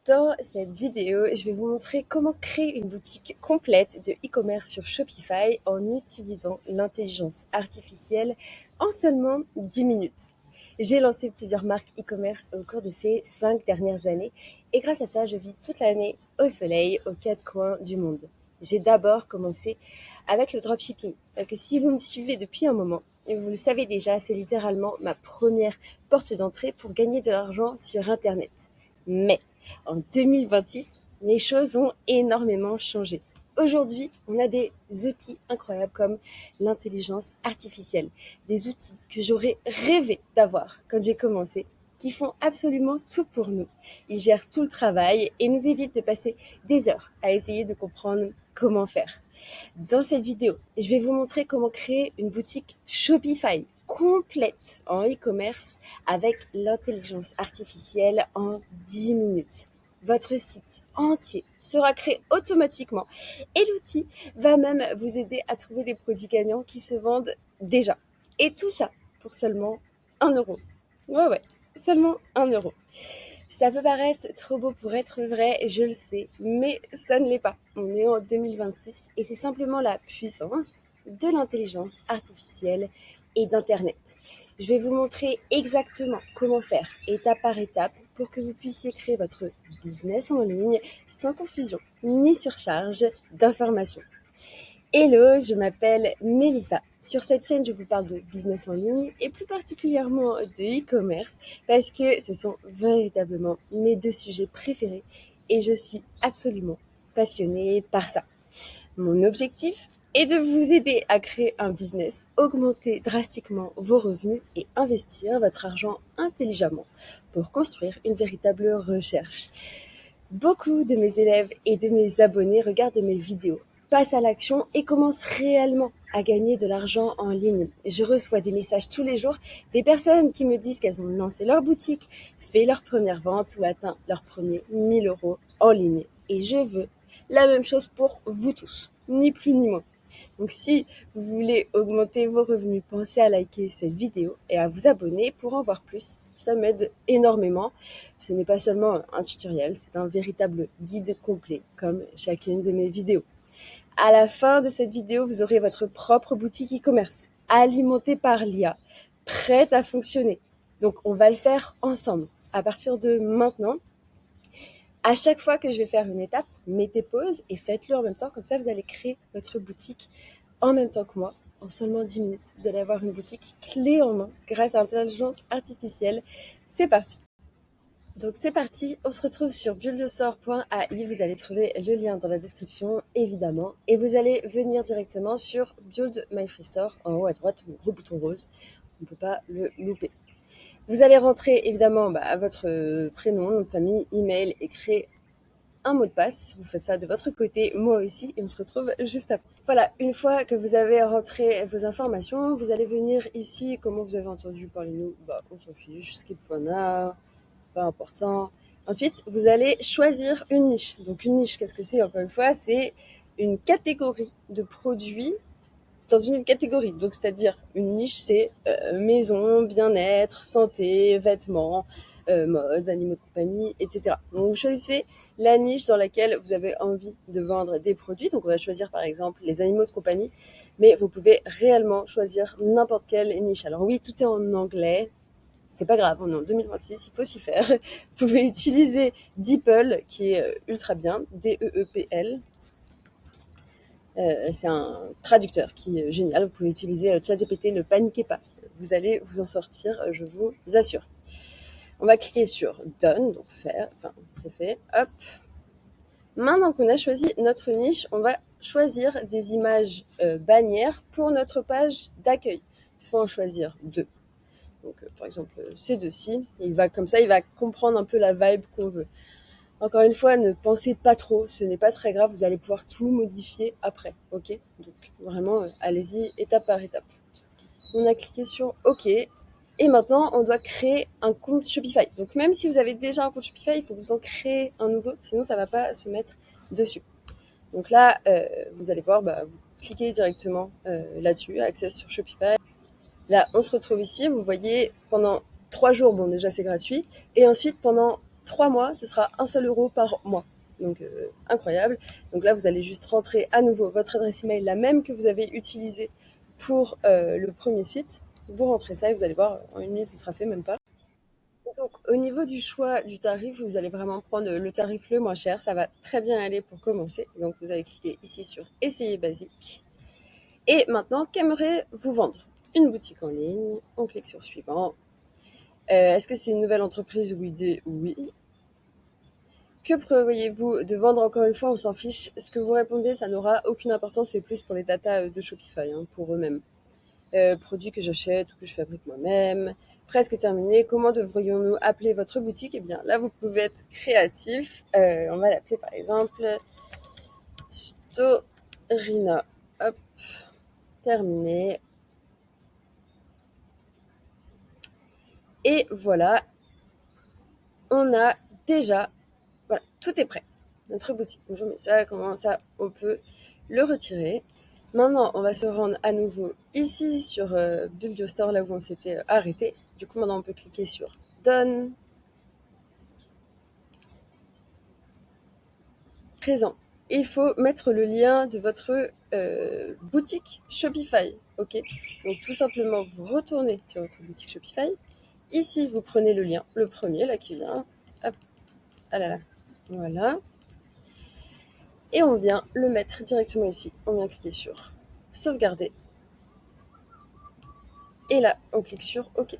Dans cette vidéo, je vais vous montrer comment créer une boutique complète de e-commerce sur Shopify en utilisant l'intelligence artificielle en seulement 10 minutes. J'ai lancé plusieurs marques e-commerce au cours de ces 5 dernières années et grâce à ça, je vis toute l'année au soleil aux 4 coins du monde. J'ai d'abord commencé avec le dropshipping parce que si vous me suivez depuis un moment, et vous le savez déjà, c'est littéralement ma première porte d'entrée pour gagner de l'argent sur Internet. Mais en 2026, les choses ont énormément changé. Aujourd'hui, on a des outils incroyables comme l'intelligence artificielle, des outils que j'aurais rêvé d'avoir quand j'ai commencé, qui font absolument tout pour nous. Ils gèrent tout le travail et nous évitent de passer des heures à essayer de comprendre comment faire. Dans cette vidéo, je vais vous montrer comment créer une boutique Shopify complète en e-commerce avec l'intelligence artificielle en 10 minutes. Votre site entier sera créé automatiquement et l'outil va même vous aider à trouver des produits gagnants qui se vendent déjà. Et tout ça pour seulement 1 euro. Ouais, seulement 1 euro. Ça peut paraître trop beau pour être vrai, je le sais, mais ça ne l'est pas. On est en 2026 et c'est simplement la puissance de l'intelligence artificielle et d'Internet. Je vais vous montrer exactement comment faire, étape par étape, pour que vous puissiez créer votre business en ligne sans confusion ni surcharge d'informations. Hello, je m'appelle Mélissa. Sur cette chaîne, je vous parle de business en ligne et plus particulièrement de e-commerce parce que ce sont véritablement mes 2 sujets préférés et je suis absolument passionnée par ça. Mon objectif est de vous aider à créer un business, augmenter drastiquement vos revenus et investir votre argent intelligemment pour construire une véritable recherche. Beaucoup de mes élèves et de mes abonnés regardent mes vidéos, passent à l'action et commencent réellement à gagner de l'argent en ligne. Je reçois des messages tous les jours des personnes qui me disent qu'elles ont lancé leur boutique, fait leur première vente ou atteint leur premier 1000 euros en ligne. Et je veux la même chose pour vous tous, ni plus ni moins. Donc si vous voulez augmenter vos revenus, pensez à liker cette vidéo et à vous abonner pour en voir plus. Ça m'aide énormément. Ce n'est pas seulement un tutoriel, c'est un véritable guide complet comme chacune de mes vidéos. À la fin de cette vidéo, vous aurez votre propre boutique e-commerce alimentée par l'IA, prête à fonctionner. Donc on va le faire ensemble. À partir de maintenant, à chaque fois que je vais faire une étape, mettez pause et faites-le en même temps. Comme ça, vous allez créer votre boutique en même temps que moi. En seulement 10 minutes, vous allez avoir une boutique clé en main grâce à l'intelligence artificielle. C'est parti. Donc c'est parti, on se retrouve sur buildesort.ai, vous allez trouver le lien dans la description évidemment et vous allez venir directement sur Build My Free Store en haut à droite, le gros bouton rose, on ne peut pas le louper. Vous allez rentrer évidemment votre prénom, nom de famille, email et créer un mot de passe. Vous faites ça de votre côté, moi aussi, et on se retrouve juste après. Voilà, une fois que vous avez rentré vos informations, vous allez venir ici. Comment vous avez entendu parler de nous? On s'en fiche, skip fauna, pas important. Ensuite, vous allez choisir une niche. Donc une niche, qu'est-ce que c'est? Encore une fois, c'est une catégorie de produits dans une catégorie. Donc c'est-à-dire une niche, c'est maison, bien-être, santé, vêtements, mode, animaux de compagnie, etc. Donc vous choisissez la niche dans laquelle vous avez envie de vendre des produits. Donc on va choisir par exemple les animaux de compagnie, mais vous pouvez réellement choisir n'importe quelle niche. Alors oui, tout est en anglais. C'est pas grave, on est en 2026, il faut s'y faire. Vous pouvez utiliser DeepL, qui est ultra bien, DEEPL. C'est un traducteur qui est génial. Vous pouvez utiliser ChatGPT, ne paniquez pas. Vous allez vous en sortir, je vous assure. On va cliquer sur Done, donc faire, enfin c'est fait, hop. Maintenant qu'on a choisi notre niche, on va choisir des images bannières pour notre page d'accueil. Il faut en choisir 2. Donc, par exemple, ces 2-ci, il va comme ça, il va comprendre un peu la vibe qu'on veut. Encore une fois, ne pensez pas trop, ce n'est pas très grave, vous allez pouvoir tout modifier après, ok? Donc, vraiment, allez-y étape par étape. On a cliqué sur OK, et maintenant, on doit créer un compte Shopify. Donc, même si vous avez déjà un compte Shopify, il faut que vous en créez un nouveau, sinon ça ne va pas se mettre dessus. Donc là, vous allez voir, vous cliquez directement là-dessus, Access sur Shopify. Là, on se retrouve ici, vous voyez, pendant 3 jours, bon déjà c'est gratuit, et ensuite pendant 3 mois, ce sera 1 seul euro par mois. Donc incroyable. Donc là, vous allez juste rentrer à nouveau votre adresse email, la même que vous avez utilisée pour le premier site. Vous rentrez ça et vous allez voir, en 1 minute, ce sera fait, même pas. Donc, au niveau du choix du tarif, vous allez vraiment prendre le tarif le moins cher. Ça va très bien aller pour commencer. Donc, vous allez cliquer ici sur Essayer basique. Et maintenant, qu'aimerez-vous vendre? Une boutique en ligne. On clique sur Suivant. Est-ce que c'est une nouvelle entreprise? Oui. Que prévoyez-vous de vendre? Encore une fois, on s'en fiche. Ce que vous répondez, ça n'aura aucune importance. C'est plus pour les datas de Shopify, pour eux-mêmes. Produits que j'achète ou que je fabrique moi-même. Presque terminé. Comment devrions-nous appeler votre boutique? Eh bien, là, vous pouvez être créatif. On va l'appeler par exemple Storina. Hop, terminé. Et voilà, on a déjà, voilà, tout est prêt. Notre boutique. Bonjour, mais ça, comment ça, on peut le retirer. Maintenant, on va se rendre à nouveau ici sur Build Your Store, là où on s'était arrêté. Du coup, maintenant, on peut cliquer sur Done. Présent. Il faut mettre le lien de votre boutique Shopify. Ok. Donc, tout simplement, vous retournez sur votre boutique Shopify. Ici, vous prenez le lien, le premier là qui vient. Hop. Ah là là. Voilà. Et on vient le mettre directement ici. On vient cliquer sur sauvegarder. Et là, on clique sur OK.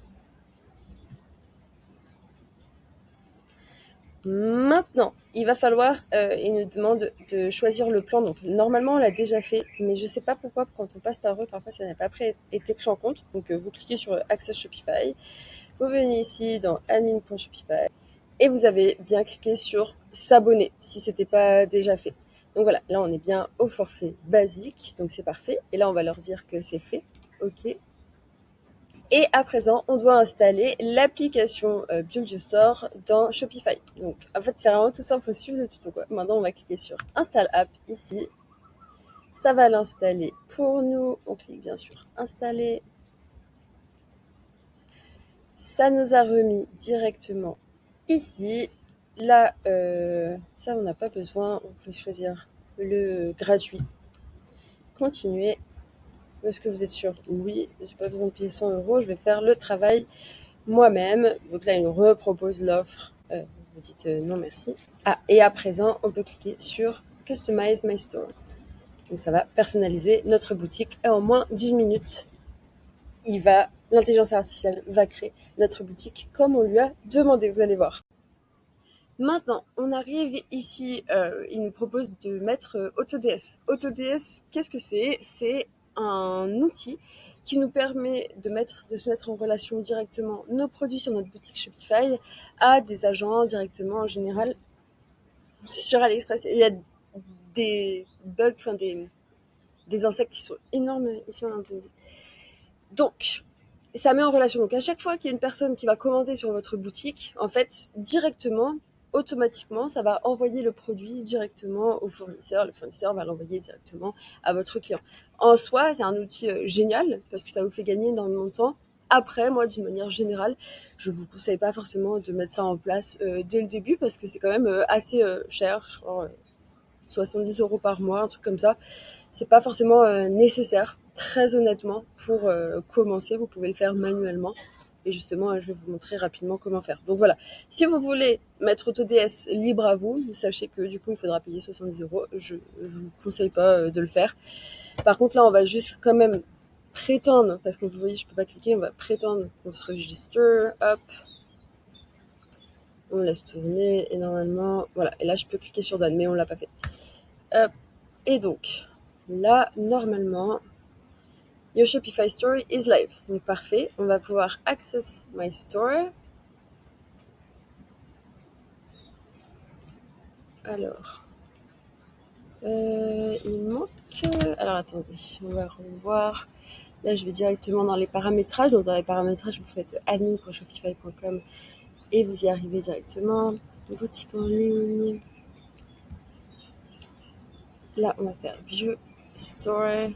Maintenant, il va falloir, il nous demande de choisir le plan. Donc, normalement, on l'a déjà fait, mais je ne sais pas pourquoi, quand on passe par eux, parfois ça n'a pas été pris en compte. Donc, vous cliquez sur Access Shopify. Vous venez ici dans admin.shopify et vous avez bien cliqué sur s'abonner si ce n'était pas déjà fait. Donc voilà, là, on est bien au forfait basique, donc c'est parfait. Et là, on va leur dire que c'est fait. OK. Et à présent, on doit installer l'application Build Your Store dans Shopify. Donc, en fait, c'est vraiment tout simple, il faut suivre le tuto, quoi. Maintenant, on va cliquer sur Install App ici. Ça va l'installer pour nous. On clique bien sûr Installer. Ça nous a remis directement ici. Là, ça, on n'a pas besoin. On peut choisir le gratuit. Continuer. Est-ce que vous êtes sûr? Oui, j'ai pas besoin de payer 100 euros. Je vais faire le travail moi-même. Donc là, il nous repropose l'offre. Vous dites non merci. Ah, et à présent, on peut cliquer sur Customize My Store. Donc ça va personnaliser notre boutique. Et en moins d'1 minute, l'intelligence artificielle va créer notre boutique comme on lui a demandé. Vous allez voir. Maintenant, on arrive ici. Il nous propose de mettre AutoDS. AutoDS, qu'est-ce que c'est? C'est un outil qui nous permet de se mettre en relation directement nos produits sur notre boutique Shopify à des agents directement en général sur AliExpress. Il y a des bugs, des insectes qui sont énormes ici en Indonésie. Donc, ça met en relation. Donc, à chaque fois qu'il y a une personne qui va commander sur votre boutique, en fait, directement, automatiquement, ça va envoyer le produit directement au fournisseur. Le fournisseur va l'envoyer directement à votre client. En soi, c'est un outil génial parce que ça vous fait gagner énormément de temps. Après, moi, d'une manière générale, je vous conseille pas forcément de mettre ça en place dès le début parce que c'est quand même assez cher, je crois, 70 euros par mois, un truc comme ça. C'est pas forcément nécessaire, très honnêtement, pour commencer. Vous pouvez le faire manuellement. Et justement, je vais vous montrer rapidement comment faire. Donc voilà, si vous voulez mettre AutoDS libre à vous, sachez que du coup, il faudra payer 70 euros. Je ne vous conseille pas de le faire. Par contre, là, on va juste quand même prétendre, parce que vous voyez, je peux pas cliquer, on va prétendre qu'on se registre. Hop, on laisse tourner et normalement, voilà. Et là, je peux cliquer sur Done, mais on l'a pas fait. Hop, et donc, là, normalement, Your Shopify Store is live. Donc, parfait. On va pouvoir access my store. Alors, il manque... Alors, attendez, on va revoir. Là, je vais directement dans les paramétrages. Donc, dans les paramétrages, vous faites admin.shopify.com et vous y arrivez directement. Boutique en ligne. Là, on va faire View Store.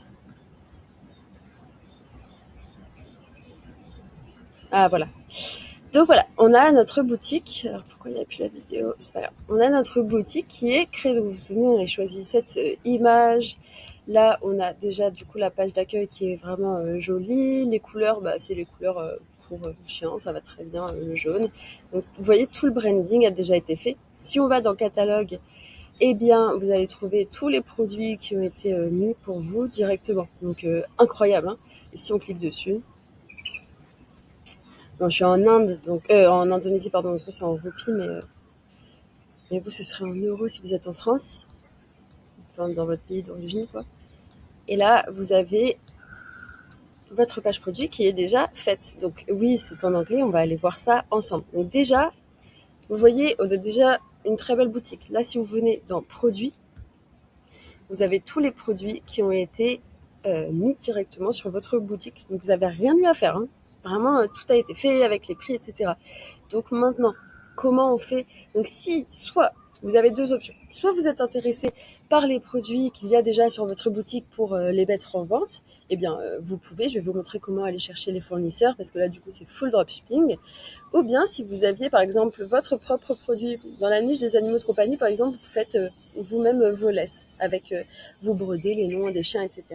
Ah, voilà. Donc voilà, on a notre boutique. Alors pourquoi il n'y a plus la vidéo? C'est pas grave. On a notre boutique qui est créée. Donc vous vous souvenez, on a choisi cette image. Là, on a déjà du coup la page d'accueil qui est vraiment jolie. Les couleurs, c'est les couleurs pour chien, ça va très bien, le jaune. Donc vous voyez, tout le branding a déjà été fait. Si on va dans catalogue, eh bien, vous allez trouver tous les produits qui ont été mis pour vous directement. Donc incroyable, hein. Et si on clique dessus, non, je suis en Inde, donc en Indonésie, pardon, donc c'est en roupies, mais vous, ce serait en euros si vous êtes en France, enfin, dans votre pays d'origine, quoi. Et là, vous avez votre page produit qui est déjà faite. Donc oui, c'est en anglais, on va aller voir ça ensemble. Donc déjà, vous voyez, on a déjà une très belle boutique. Là, si vous venez dans produits, vous avez tous les produits qui ont été mis directement sur votre boutique. Donc vous n'avez rien eu à faire, hein. Vraiment, tout a été fait avec les prix, etc. Donc maintenant, comment on fait? Donc si, soit vous avez deux options. Soit vous êtes intéressé par les produits qu'il y a déjà sur votre boutique pour les mettre en vente, eh bien vous pouvez, je vais vous montrer comment aller chercher les fournisseurs, parce que là du coup c'est full dropshipping. Ou bien si vous aviez par exemple votre propre produit dans la niche des animaux de compagnie, par exemple, vous faites vous-même vos laisses avec vous brodez les noms des chiens, etc.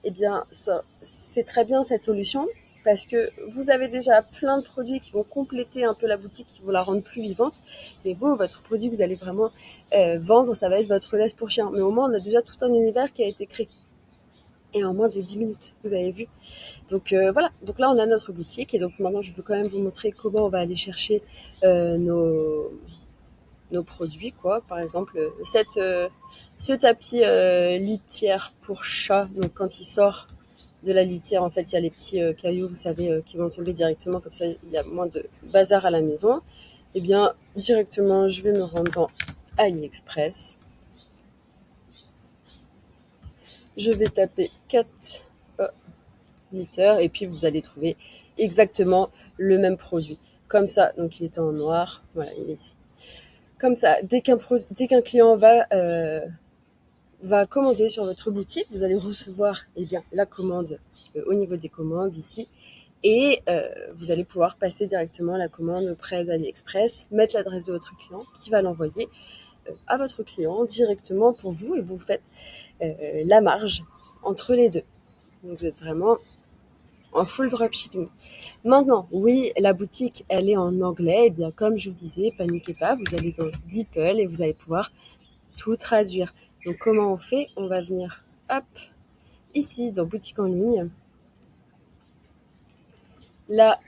Eh bien ça, c'est très bien cette solution, parce que vous avez déjà plein de produits qui vont compléter un peu la boutique, qui vont la rendre plus vivante. Mais vous, votre produit que vous allez vraiment vendre, ça va être votre laisse pour chien. Mais au moins, on a déjà tout un univers qui a été créé. Et en moins de 10 minutes, vous avez vu. Donc voilà, donc là on a notre boutique, et donc maintenant je veux quand même vous montrer comment on va aller chercher nos produits, quoi. Par exemple, ce tapis litière pour chat, donc quand il sort de la litière, en fait, il y a les petits cailloux, vous savez, qui vont tomber directement, comme ça, il y a moins de bazar à la maison. Eh bien, directement, je vais me rendre dans AliExpress. Je vais taper 4 litres, et puis vous allez trouver exactement le même produit. Comme ça, donc il était en noir, voilà, il est ici. Comme ça, dès qu'un client va commander sur votre boutique, vous allez recevoir la commande au niveau des commandes ici, et vous allez pouvoir passer directement la commande auprès d'AliExpress, mettre l'adresse de votre client qui va l'envoyer à votre client directement pour vous, et vous faites la marge entre les deux. Donc vous êtes vraiment en full dropshipping. Maintenant, oui, la boutique, elle est en anglais. Eh bien, comme je vous disais, paniquez pas, vous allez dans DeepL et vous allez pouvoir tout traduire. Donc, comment on fait? On va venir, hop, ici, dans boutique en ligne. Là,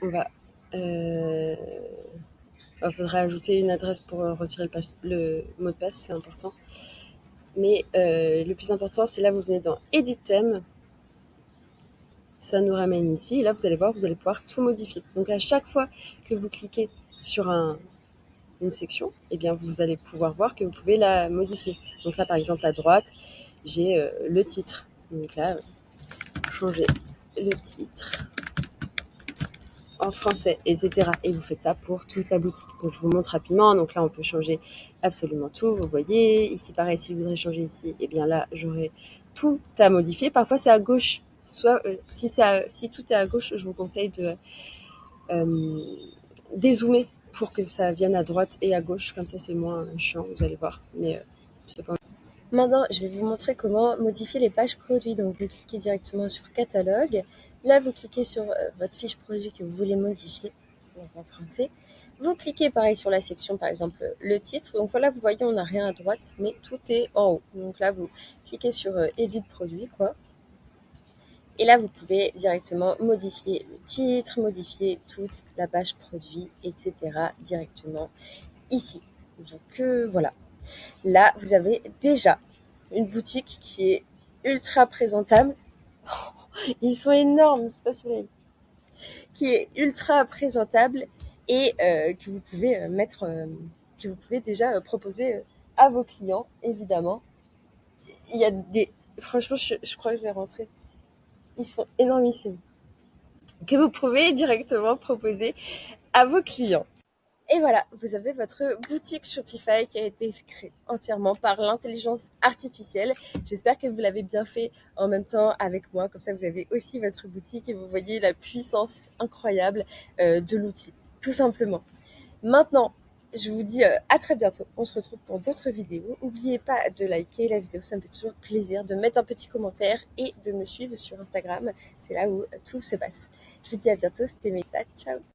il faudra ajouter une adresse pour retirer le mot de passe, c'est important. Mais le plus important, c'est là, vous venez dans Edit Theme. Ça nous ramène ici. Et là, vous allez voir, vous allez pouvoir tout modifier. Donc, à chaque fois que vous cliquez sur une section, eh bien, vous allez pouvoir voir que vous pouvez la modifier. Donc là, par exemple, à droite, j'ai le titre. Donc là, changer le titre en français, etc. Et vous faites ça pour toute la boutique. Donc, je vous montre rapidement. Donc là, on peut changer absolument tout. Vous voyez, ici, pareil, si vous voudrez changer ici, eh bien là, j'aurai tout à modifier. Parfois, c'est à gauche. Soit, si tout est à gauche, je vous conseille de dézoomer pour que ça vienne à droite et à gauche. Comme ça, c'est moins chiant, vous allez voir. Mais c'est pas... Maintenant, je vais vous montrer comment modifier les pages produits. Donc, vous cliquez directement sur catalogue. Là, vous cliquez sur votre fiche produit que vous voulez modifier, donc en français. Vous cliquez pareil sur la section, par exemple, le titre. Donc voilà, vous voyez, on n'a rien à droite, mais tout est en haut. Donc là, vous cliquez sur Edit produit, quoi. Et là, vous pouvez directement modifier le titre, modifier toute la page produit, etc. directement ici. Donc voilà. Là, vous avez déjà une boutique qui est ultra présentable. Ils sont énormes, je sais pas si vous l'avez vu. Qui est ultra présentable et que vous pouvez que vous pouvez déjà proposer à vos clients, évidemment. Il y a franchement, je crois que je vais rentrer. Ils sont énormissimes. Que vous pouvez directement proposer à vos clients. Et voilà, vous avez votre boutique Shopify qui a été créée entièrement par l'intelligence artificielle. J'espère que vous l'avez bien fait en même temps avec moi. Comme ça, vous avez aussi votre boutique et vous voyez la puissance incroyable de l'outil. tout simplement. Maintenant, je vous dis à très bientôt. On se retrouve pour d'autres vidéos. N'oubliez pas de liker la vidéo, ça me fait toujours plaisir, de mettre un petit commentaire et de me suivre sur Instagram. C'est là où tout se passe. Je vous dis à bientôt, c'était Mélissa. Ciao!